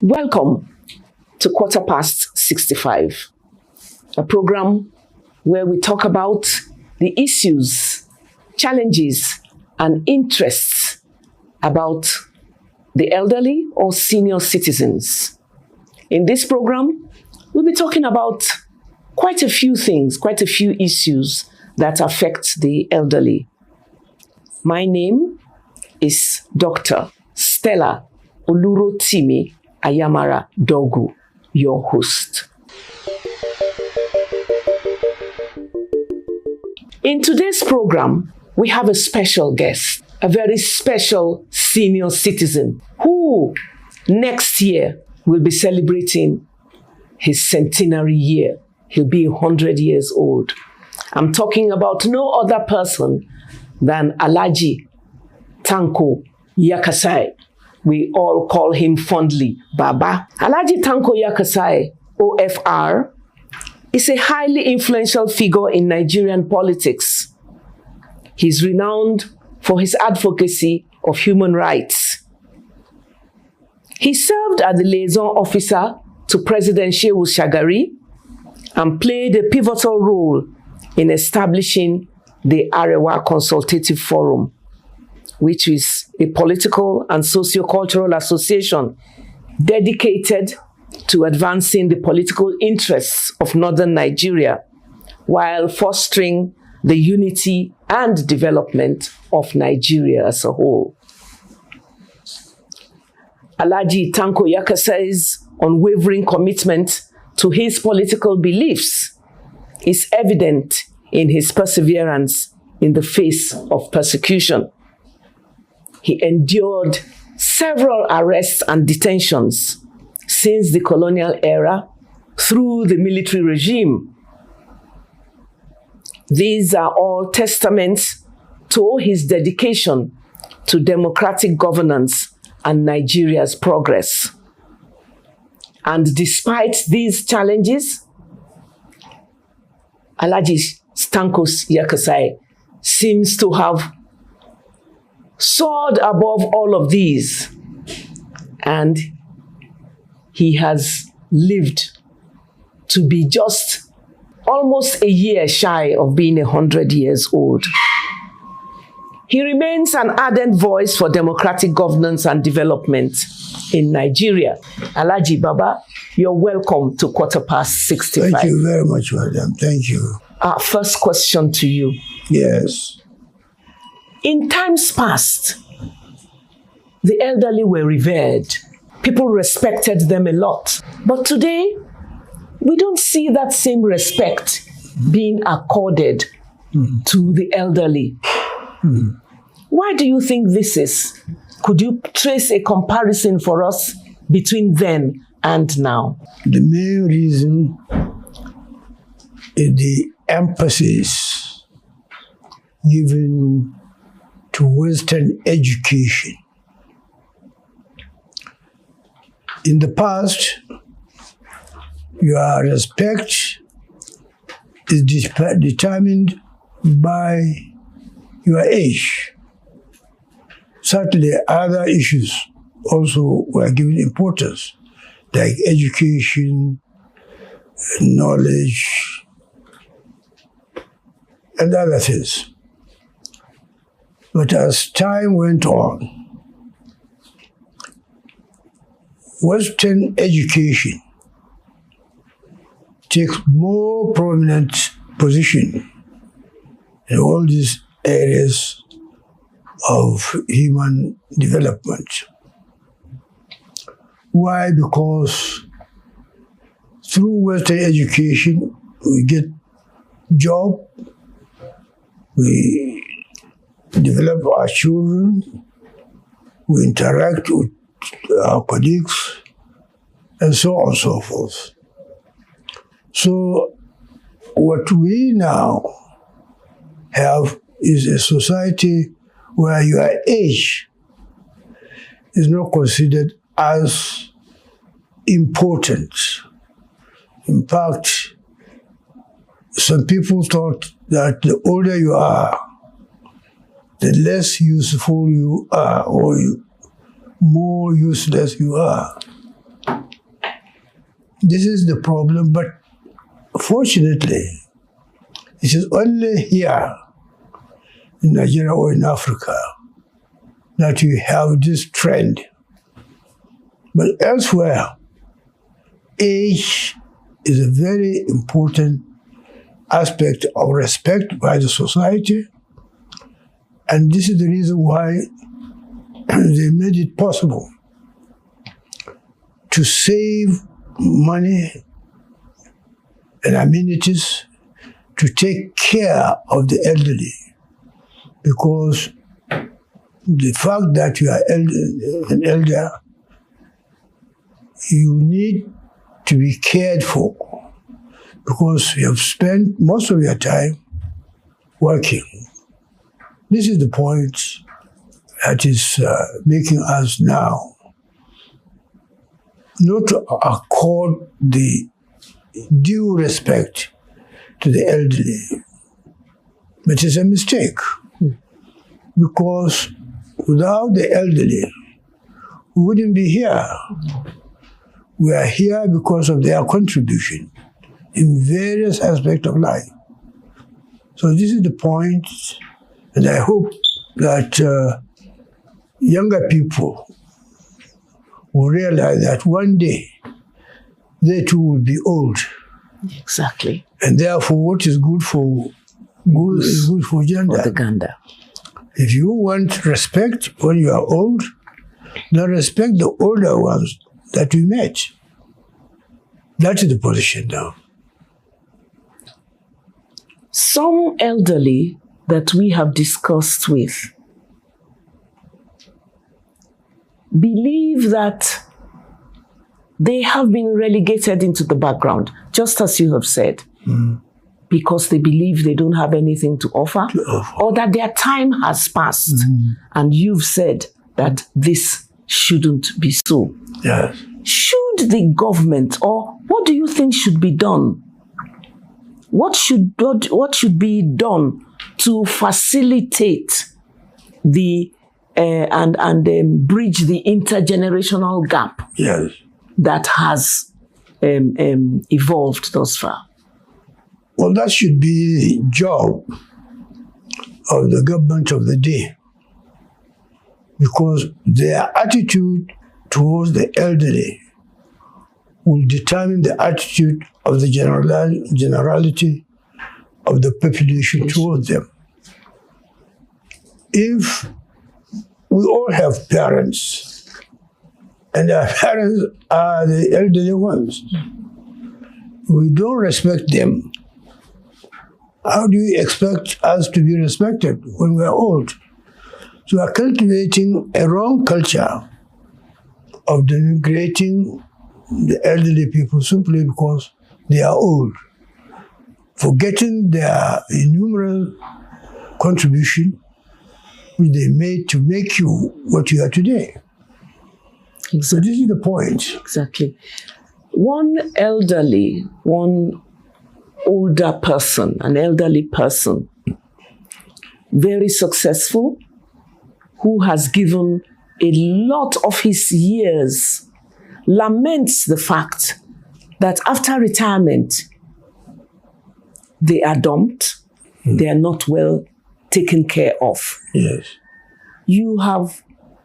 Welcome to 65, a program where we talk about the issues, challenges, and interests about the elderly or senior citizens. In this program, we'll be talking about quite a few things, quite a few issues that affect the elderly. My name is Dr. Stella Olurotimi StellaDorgu, your host. In today's program, we have a special guest, a very special senior citizen who next year will be celebrating his centenary year. He'll be 100 years old. I'm talking about no other person than Alhaji Tanko Yakassai. We all call him fondly Baba. Alhaji Tanko Yakassai, OFR, is a highly influential figure in Nigerian politics. He's renowned for his advocacy of human rights. He served as the liaison officer to President Shehu Shagari and played a pivotal role in establishing the Arewa Consultative Forum, which is a political and socio-cultural association dedicated to advancing the political interests of northern Nigeria while fostering the unity and development of Nigeria as a whole. Alhaji Tanko Yakassai's unwavering commitment to his political beliefs is evident in his perseverance in the face of persecution. He endured several arrests and detentions since the colonial era through the military regime. These are all testaments to his dedication to democratic governance and Nigeria's progress. And despite these challenges, Alhaji Tanko Yakassai seems to have soared above all of these, and he has lived to be just almost a year shy of being 100 years old. He remains an ardent voice for democratic governance and development in Nigeria. Alhaji Baba, you're welcome to 65. Thank you very much, madam. Thank you. Our first question to you. Yes. In times past, the elderly were revered. People respected them a lot. But today, we don't see that same respect being accorded to the elderly. Why do you think this is? Could you trace a comparison for us between then and now? The main reason is the emphasis given to Western education. In the past, your respect is determined by your age. Certainly, other issues also were given importance, like education, knowledge, and other things. But as time went on, Western education takes more prominent position in all these areas of human development. Why? Because through Western education, we get job, we develop our children, we interact with our colleagues, and so on and so forth. So what we now have is a society where your age is not considered as important. In fact, some people thought that the older you are, the less useful you are, or more useless you are. This is the problem, but fortunately, it is only here in Nigeria or in Africa that you have this trend. But elsewhere, age is a very important aspect of respect by the society, and this is the reason why they made it possible to save money and amenities to take care of the elderly, because the fact that you are an elder, you need to be cared for, because you have spent most of your time working. This is the point that is making us now not to accord the due respect to the elderly. But it's a mistake, because without the elderly, we wouldn't be here. We are here because of their contribution in various aspects of life. So this is the point, and I hope that younger people will realize that one day they too will be old. Exactly. And therefore, what is good for good is good for gender. For the gander. If you want respect when you are old, then respect the older ones that we met. That is the position now. Some elderly that we have discussed with believe that they have been relegated into the background, just as you have said, because they believe they don't have anything to offer, or that their time has passed. And you've said that this shouldn't be so. Yes. Should the government, or what do you think should be done? What should be done to facilitate the and bridge the intergenerational gap? Yes. That has evolved thus far? Well, that should be the job of the government of the day, because their attitude towards the elderly will determine the attitude of the generality of the population towards them. If we all have parents, and our parents are the elderly ones, we don't respect them, how do you expect us to be respected when we are old? So we are cultivating a wrong culture of denigrating the elderly people simply because they are old, forgetting their innumerable contribution which they made to make you what you are today. Exactly. So this is the point. Exactly. One older person, an elderly person, very successful, who has given a lot of his years, laments the fact that after retirement, they are dumped, they are not well taken care of. Yes. You have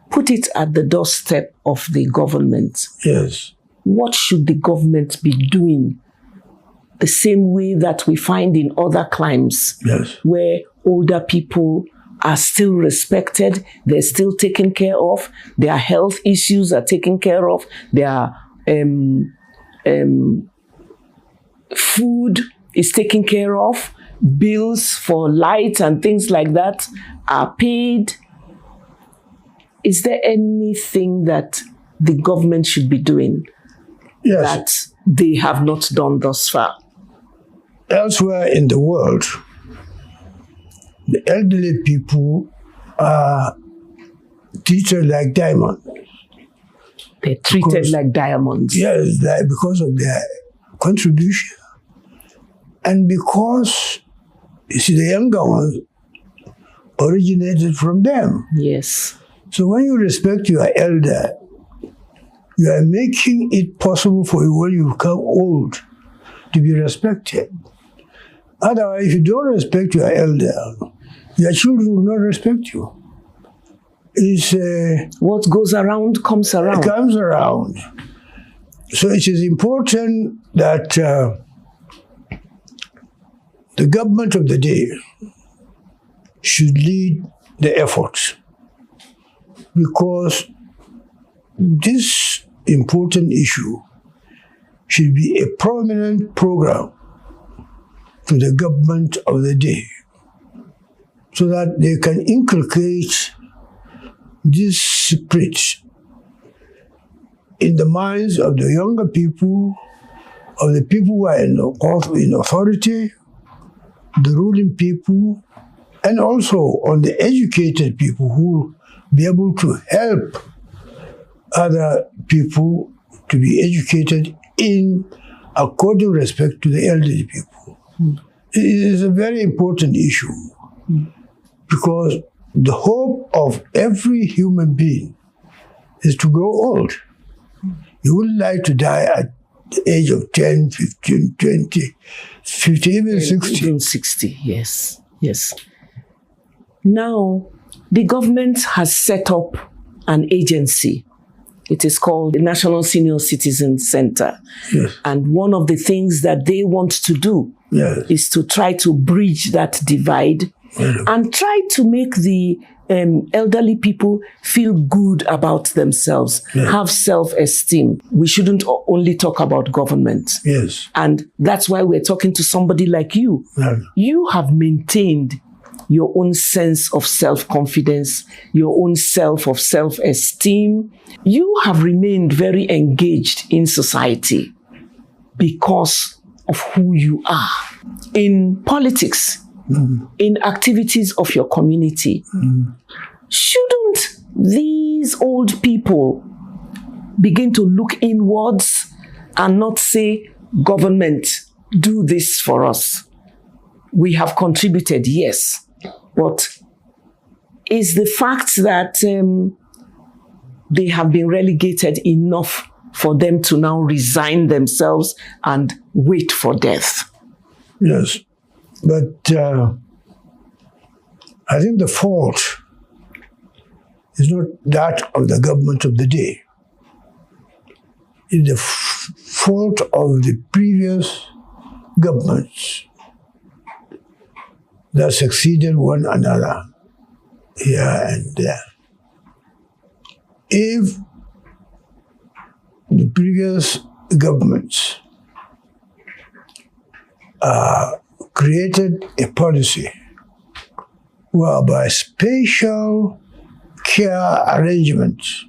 put it at the doorstep of the government. Yes. What should the government be doing? The same way that we find in other climes, Yes. where older people are still respected, they're still taken care of, their health issues are taken care of, their food is taken care of, bills for light and things like that are paid. Is there anything that the government should be doing that they have not done thus far? Elsewhere in the world, the elderly people are treated like diamonds. They're treated like diamonds. Yes, because of their contribution. And because, you see, the younger ones originated from them. Yes. So when you respect your elder, You are making it possible for you when you become old to be respected. Otherwise, if you don't respect your elder, your children will not respect you. It's what goes around comes around. It comes around. So it is important that the government of the day should lead the efforts, because this important issue should be a prominent program to the government of the day, so that they can inculcate this spirit in the minds of the younger people, of the people who are in authority, the ruling people, and also on the educated people who will be able to help other people to be educated in according respect to the elderly people. It is a very important issue, because the hope of every human being is to grow old. You wouldn't like to die at the age of 10, 15, 20, 50, even 60. Even 60, yes, yes. Now, the government has set up an agency. It is called the National Senior Citizen Center. Yes. And one of the things that they want to do is to try to bridge that divide and try to make the elderly people feel good about themselves, have self-esteem. We shouldn't only talk about government. Yes. And that's why we're talking to somebody like you. You have maintained your own sense of self-confidence, your own self-esteem. You have remained very engaged in society because of who you are. In politics, in activities of your community. Shouldn't these old people begin to look inwards and not say, government, do this for us? We have contributed, yes, but is the fact that they have been relegated enough for them to now resign themselves and wait for death? Yes. But I think the fault is not that of the government of the day. It's the fault of the previous governments that succeeded one another here and there. If the previous governments created a policy whereby special care arrangements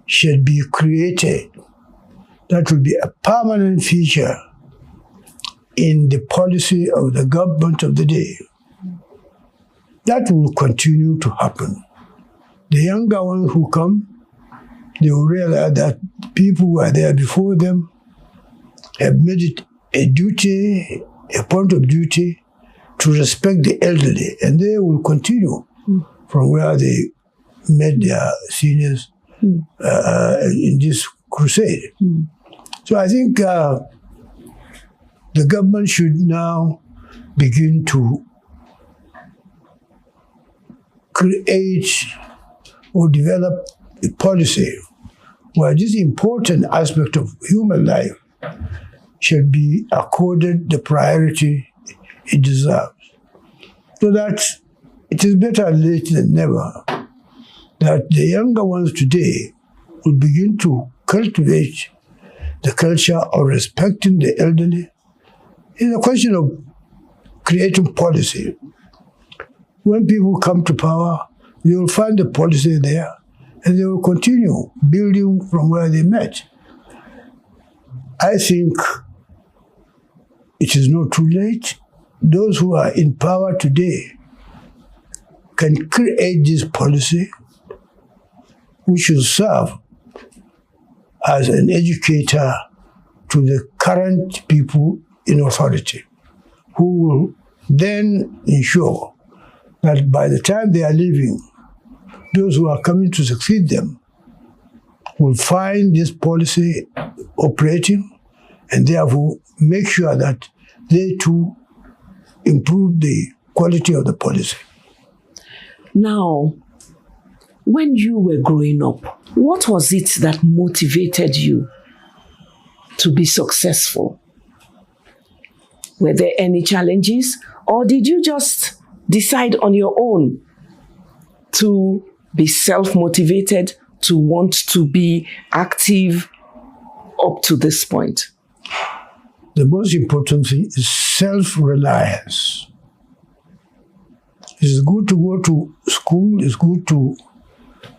should be created, that will be a permanent feature in the policy of the government of the day. That will continue to happen. The younger ones who come, they will realize that people who are there before them have made it a duty, a point of duty to respect the elderly, and they will continue from where they met their seniors in this crusade. So I think the government should now begin to create or develop a policy where this important aspect of human life should be accorded the priority it deserves. So that it is better late than never that the younger ones today will begin to cultivate the culture of respecting the elderly. It's a question of creating policy. When people come to power, they will find the policy there, and they will continue building from where they met. I think it is not too late. Those who are in power today can create this policy which will serve as an educator to the current people in authority, who will then ensure that by the time they are leaving, those who are coming to succeed them will find this policy operating and therefore make sure that they too improve the quality of the policy. Now, when you were growing up, what was it that motivated you to be successful? Were there any challenges, or did you just decide on your own to be self-motivated, to want to be active up to this point? The most important thing is self-reliance. It's good to go to school, it's good to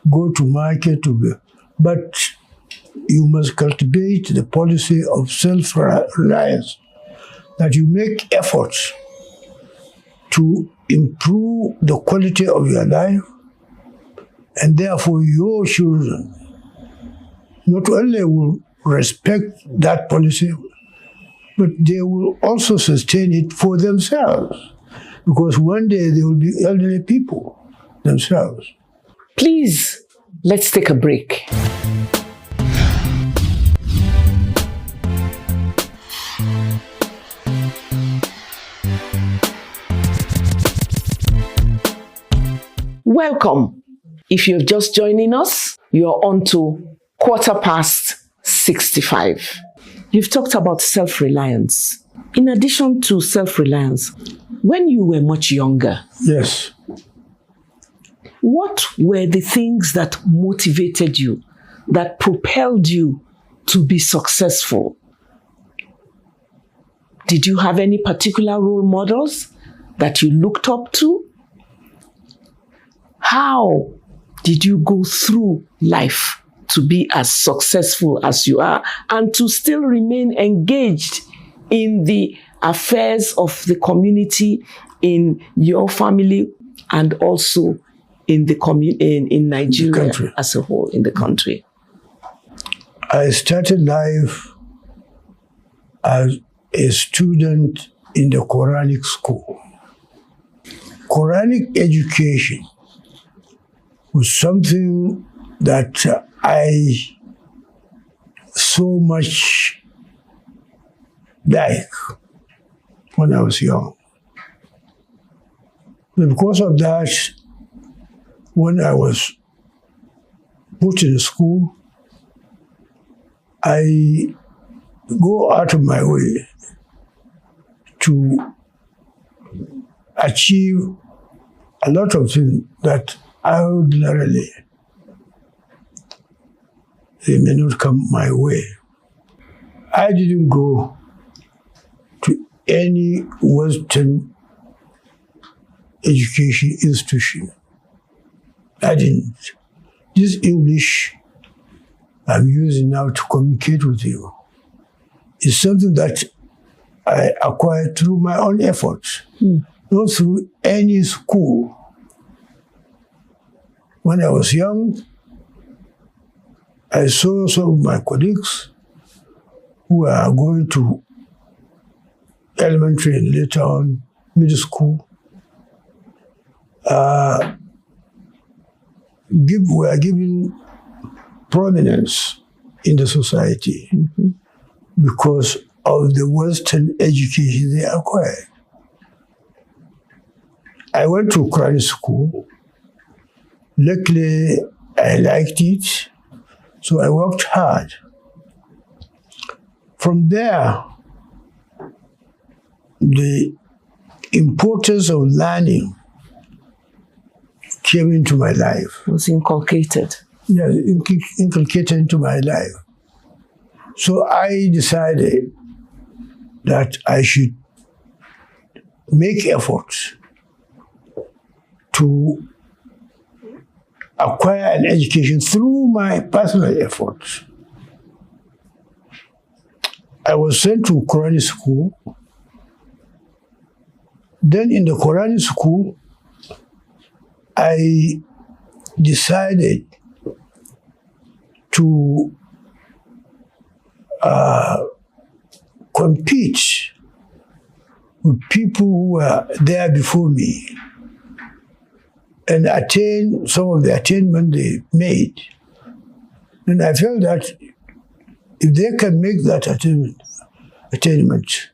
go to market, but you must cultivate the policy of self-reliance, that you make efforts to improve the quality of your life, and therefore your children not only will respect that policy, but they will also sustain it for themselves, because one day they will be elderly people themselves. Please, let's take a break. Welcome. If you're just joining us, you're on to 65. You've talked about self-reliance. In addition to self-reliance, when you were much younger, Yes. what were the things that motivated you, that propelled you to be successful? Did you have any particular role models that you looked up to? How did you go through life to be as successful as you are and to still remain engaged in the affairs of the community, in your family, and also in the in Nigeria as a whole, in the country? I started life as a student in the Quranic school. Quranic education was something that I so much like when I was young. And because of that, when I was put in school, I go out of my way to achieve a lot of things that ordinarily they may not come my way. I didn't go to any Western education institution. I didn't. This English I'm using now to communicate with you is something that I acquired through my own efforts, not through any school. When I was young, I saw some of my colleagues who were going to elementary and later on middle school, were given prominence in the society because of the Western education they acquired. I went to Quranic school. Luckily, I liked it, so I worked hard. From there, the importance of learning came into my life. Was inculcated. Yeah, inculcated into my life. So I decided that I should make efforts to acquire an education through my personal efforts. I was sent to Quranic school. Then in the Quranic school, I decided to compete with people who were there before me and attain some of the attainment they made. And I felt that if they can make that attainment,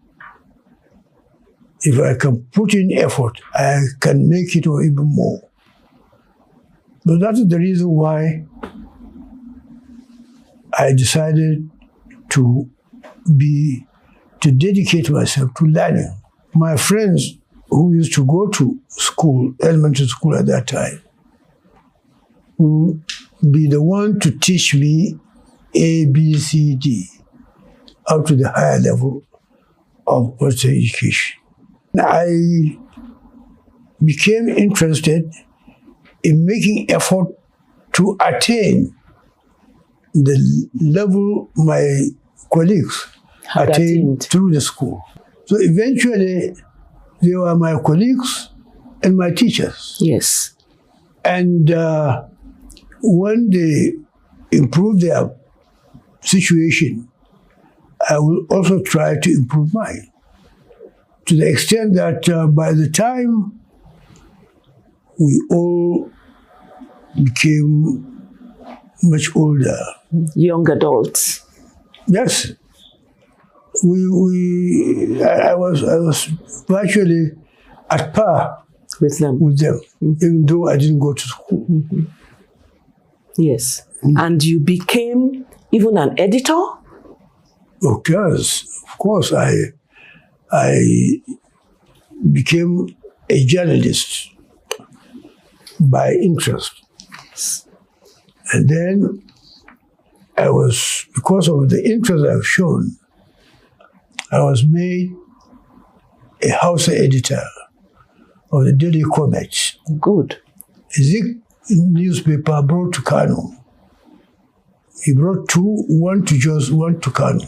if I can put in effort, I can make it or even more. But that is the reason why I decided to dedicate myself to learning. My friends who used to go to school, elementary school at that time, will be the one to teach me A, B, C, D, up to the higher level of Western education. I became interested in making effort to attain the level my colleagues attained through the school. So eventually, they were my colleagues and my teachers. Yes. And when they improve their situation, I will also try to improve mine. To the extent that by the time we all became much older. Young adults. Yes. I was virtually at par with them, even though I didn't go to school. Mm-hmm. Yes. Mm-hmm. And you became even an editor? Of course, I became a journalist by interest. And then because of the interest I've shown, I was made a house editor of the Daily Comet. Good. A Zik newspaper brought to Kano. He brought two, one to Jos, one to Kano.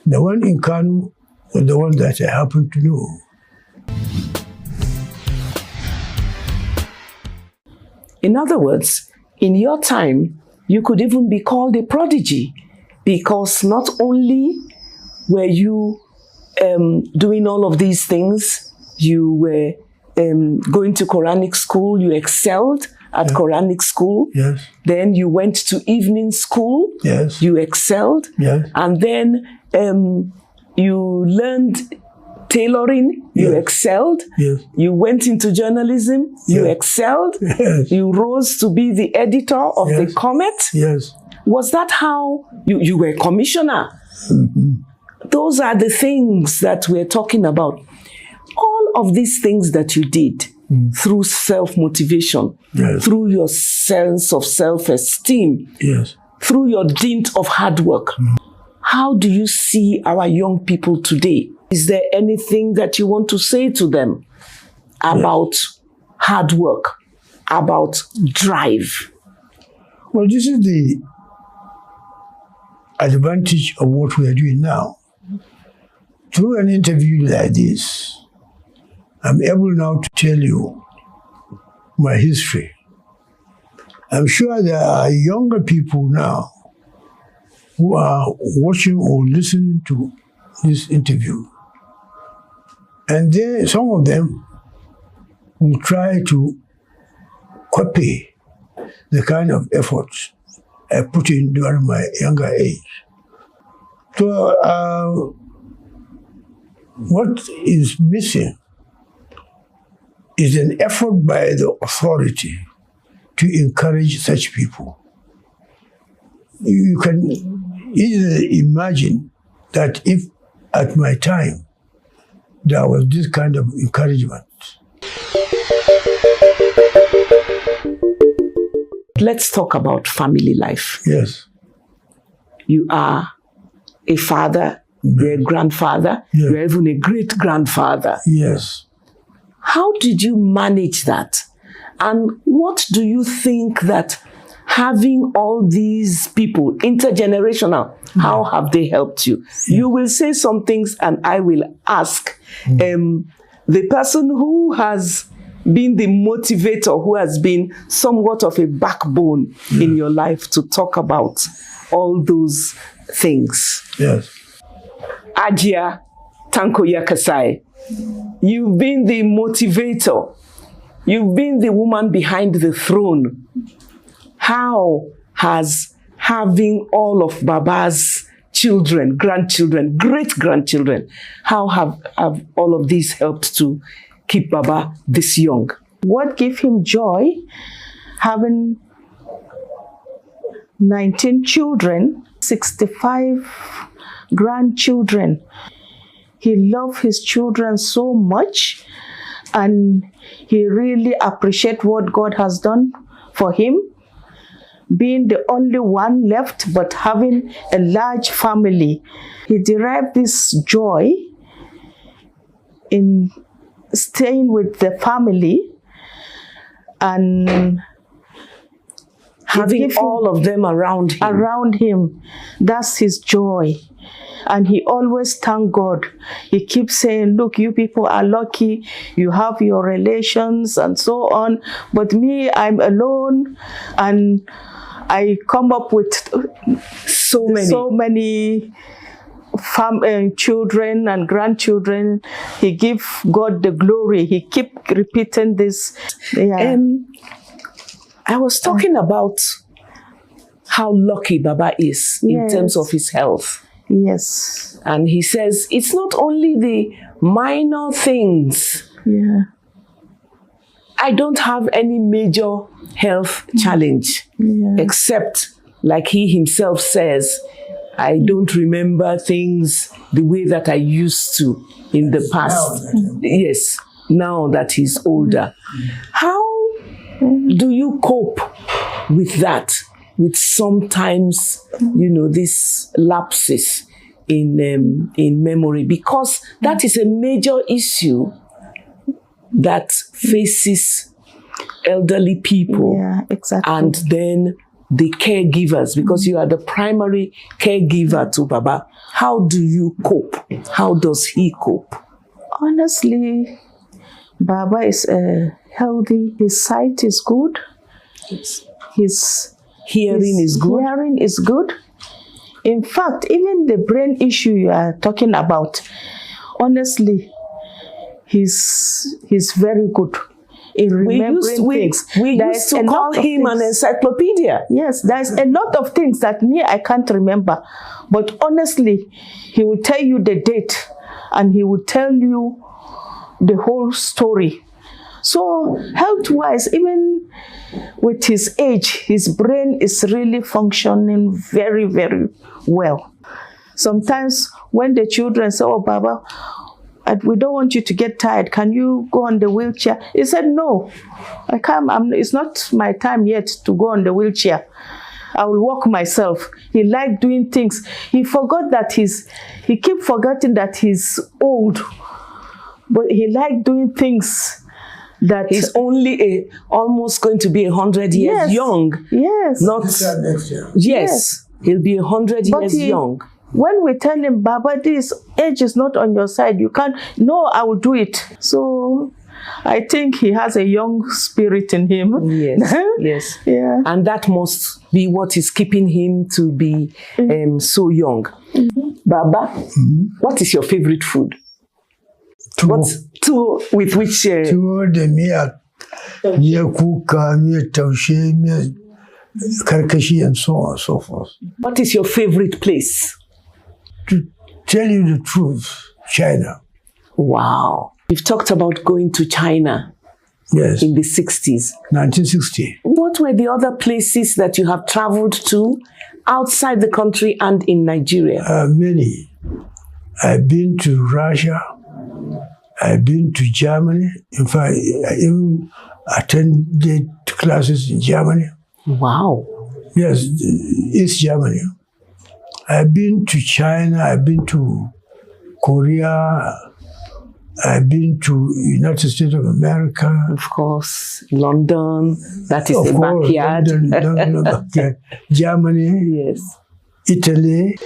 The one in Kano was the one that I happened to know. In other words, in your time, you could even be called a prodigy, because not only were you doing all of these things, you were going to Quranic school, you excelled at Quranic school. Yes. Then you went to evening school. Yes. You excelled. Yes. And then you learned tailoring. You excelled. Yes. You went into journalism. You excelled. Yes. You rose to be the editor of the Comet. Yes. Was that how you were commissioner? Mm-hmm. Those are the things that we're talking about. All of these things that you did through self-motivation, through your sense of self-esteem, through your dint of hard work. How do you see our young people today? Is there anything that you want to say to them about hard work, about drive? Well, this is the advantage of what we are doing now. Through an interview like this, I'm able now to tell you my history. I'm sure there are younger people now who are watching or listening to this interview. And some of them will try to copy the kind of efforts I put in during my younger age. So what is missing is an effort by the authority to encourage such people. You can easily imagine that if at my time there was this kind of encouragement. Let's talk about family life. Yes. You are a father, you're a grandfather, you're even a great-grandfather. Yes. How did you manage that? And what do you think that having all these people, intergenerational, how have they helped you? You will say some things and I will ask the person who has been the motivator, who has been somewhat of a backbone in your life, to talk about all those things. Yes. Alhaji Tanko Yakassai, you've been the motivator. You've been the woman behind the throne. How has having all of Baba's children, grandchildren, great-grandchildren? How have all of these helped to keep Baba this young? What gave him joy? Having 19 children, 65 grandchildren. He loved his children so much, and he really appreciates what God has done for him. Being the only one left, but having a large family, he derived this joy in staying with the family and having all of them around him. That's his joy. And he always thank God. He keeps saying, look, you people are lucky. You have your relations and so on. But me, I'm alone. And I come up with so many children and grandchildren. He give God the glory. He keep repeating this. Yeah. I was talking about how lucky Baba is in terms of his health. Yes. And he says it's not only the minor things. Yeah. I don't have any major health challenge, except, like he himself says, I don't remember things the way that I used to in the past. Yes, now that he's older. How do you cope with that? With sometimes, these lapses in memory, because that is a major issue that faces elderly people. Yeah, exactly. And then the caregivers, because you are the primary caregiver to Baba. How do you cope? How does he cope? Honestly, Baba is healthy. His sight is good. His hearing is good. Hearing is good. In fact, even the brain issue you are talking about, honestly, he's very good in remembering things. We used to call him an encyclopedia. Yes, there's a lot of things that I can't remember. But honestly, he will tell you the date and he will tell you the whole story. So health-wise, even with his age, his brain is really functioning very, very well. Sometimes when the children say, oh, Baba, we don't want you to get tired. Can you go on the wheelchair? He said, no, I can't. It's not my time yet to go on the wheelchair. I will walk myself. He liked doing things. He forgot that he kept forgetting that he's old. But he liked doing things that he's only almost going to be 100 years young. Yes. Not next year. Yes. He'll be 100 years young. When we tell him, Baba, this age is not on your side, you can't, no, I will do it. So I think he has a young spirit in him. Yes, yes. Yeah. And that must be what is keeping him to be so young. Baba, what is your favorite food? With which? Tuwo da miya kuka, miya taushe, miya karkashi, and so on and so forth. What is your favorite place? To tell you the truth, China. Wow. You've talked about going to China. Yes. In the 60s. 1960. What were the other places that you have traveled to outside the country and in Nigeria? Many. I've been to Russia. I've been to Germany. In fact, I even attended classes in Germany. Wow. Yes, East Germany. I've been to China. I've been to Korea. I've been to United States of America. Of course, London. That is of the course, backyard. London, backyard. Germany. Yes. Italy.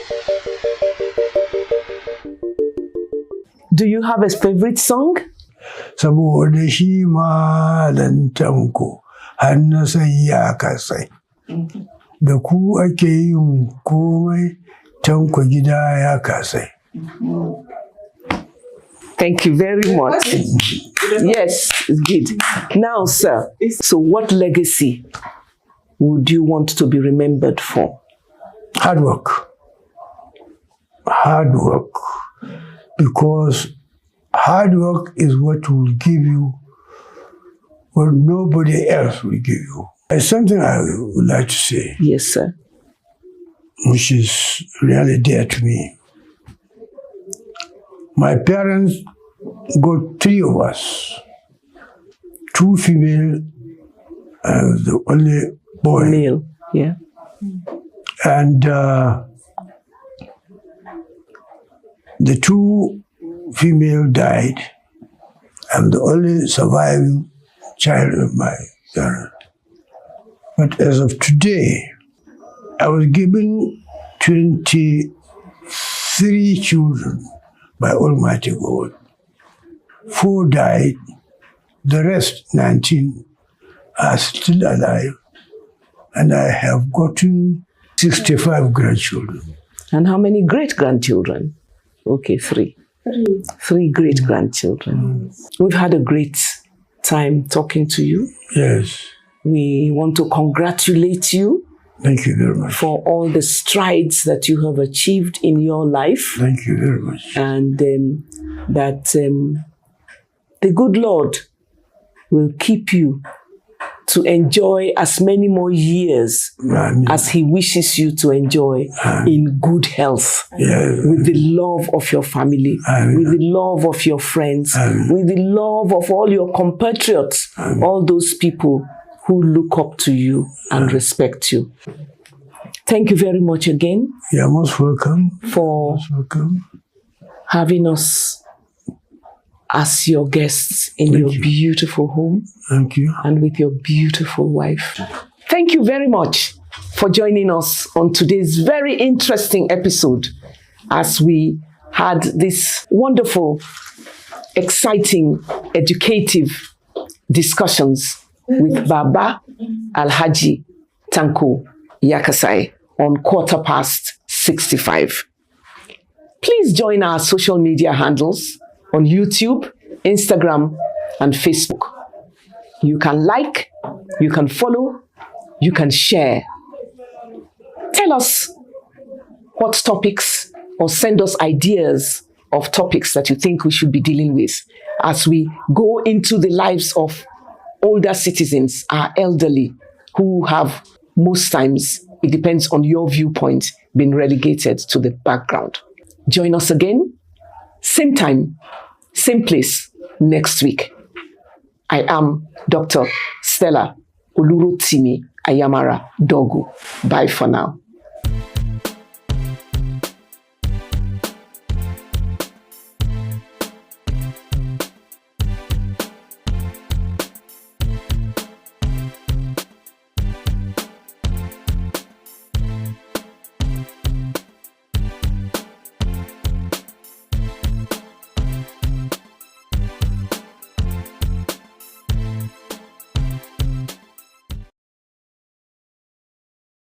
Do you have a favorite song? Saboda shi Malam Tanko Yakassai. Da ku ake yin komai, Tanko gida Yakassai. Thank you very much. Yes, it's good. Now, sir, so what legacy would you want to be remembered for? Hard work. Hard work. Because hard work is what will give you what nobody else will give you. It's something I would like to say. Yes, sir. Which is really dear to me. My parents got 3 of us. 2 female and the only boy. Male, yeah. And the 2 female died. I'm the only surviving child of my parents. But as of today, I was given 23 children by Almighty God. 4 died, the rest, 19, are still alive, and I have gotten 65 grandchildren. And how many great-grandchildren? Okay, 3. 3 great-grandchildren. We've had a great time talking to you. Yes. We want to congratulate you. Thank you very much. For all the strides that you have achieved in your life. Thank you very much. And that the good Lord will keep you to enjoy as many more years Amen. as He wishes you to enjoy in good health, with the love of your family, with the love of your friends, with the love of all your compatriots, all those people who look up to you and respect you. Thank you very much again. You're most welcome. For having us as your guests in your beautiful home. Thank you. And with your beautiful wife. Thank you very much for joining us on today's very interesting episode as we had this wonderful, exciting, educative discussions with Baba Alhaji Tanko Yakassai on 65. Please join our social media handles on YouTube, Instagram, and Facebook. You can like, you can follow, you can share. Tell us what topics or send us ideas of topics that you think we should be dealing with as we go into the lives of older citizens, our elderly, who have most times, it depends on your viewpoint, been relegated to the background. Join us again, same time, same place, next week. I am Dr. Stella Olurotimi Ayamara Dorgu. Bye for now.